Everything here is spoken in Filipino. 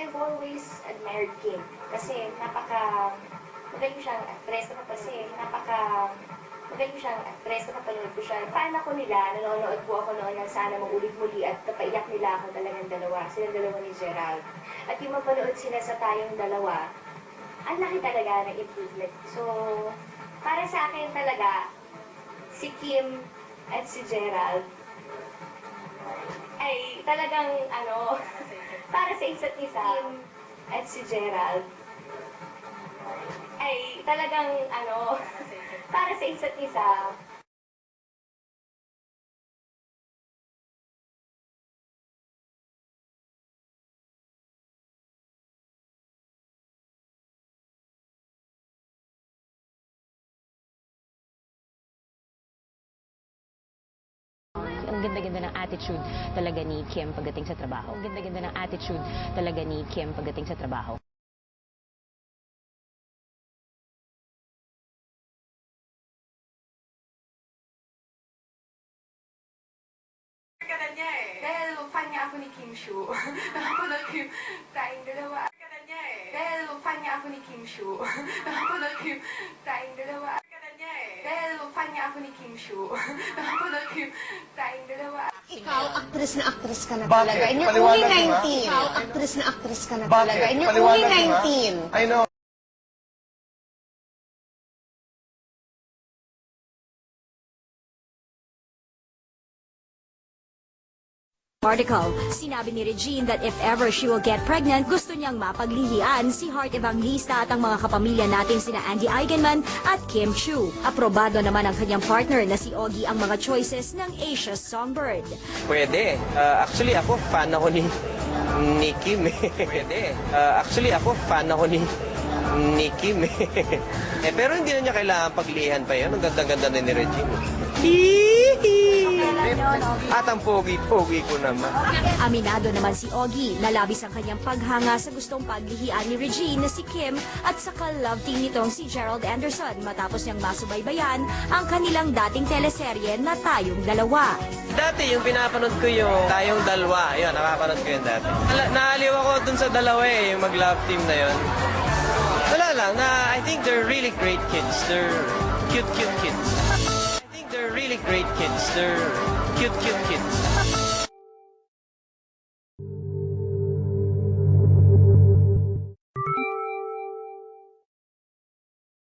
I've always admired Kim kasi magaling siyang actress magaling siyang actress, napanood ko siya. Fan ako nila, nanonood po ako noon ng Sana Maulit Muli at napaiyak nila ako talagang dalawa, silang dalawa ni Gerald. At yung mapanood sila sa tayong dalawa, ang laki talaga ng improvement. So, para sa akin talaga, si Kim at si Gerald ay talagang para sa isa't isa. Kim at si Gerald ay talagang para sa isa't isa. Ang ganda-ganda ng attitude talaga ni Kim pagdating sa trabaho. Ang ganda-ganda ng attitude talaga ni Kim pagdating sa trabaho. Dahil fan niya ako ni Kim Shu. Nakapanood ko yung tayong dalawa. Dahil fan niya ako ni Kim Shu. Nakapanood ko yung tayong dalawa. Dahil fan niya ako ni Kim Shu. Nakapanood ko yung tayong dalawa. Ikaw, actress na actress ka na Bakit? talaga. In your Paliwanag only mo, 19. Ikaw, actress na actress ka na Bakit? talaga. In your Paliwanag only mo, 19. I know. Article, sinabi ni Regine that if ever she will get pregnant, gusto niyang mapaglilian si Heart Evangelista at ang mga kapamilya nating sina Andy Eigenman at Kim Chu. Aprobado naman ang kanyang partner na si Ogie ang mga choices ng Asia's Songbird. Pwede. Actually, ako fan ako ni Kim. Pwede. Actually, ako fan ako ni Kim. Pero hindi na niya kailangan paglihan pa yun. Ang ganda-ganda na ni Regine. At ang pogi-pogi ko naman. Aminado naman si Ogie na labis ang kanyang paghanga sa gustong paglihian ni Regine na si Kim at sa ka-love team nitong si Gerald Anderson matapos niyang masubaybayan ang kanilang dating teleserye na Tayong Dalawa. Dati yung pinapanood ko yung Tayong Dalawa. Yun, nakapanood ko yun dati. Naaliw ako dun sa dalawa yung mag-love team na yun. Wala lang, I think they're really great kids. They're cute kids. I think they're really great kids. They're cute kids.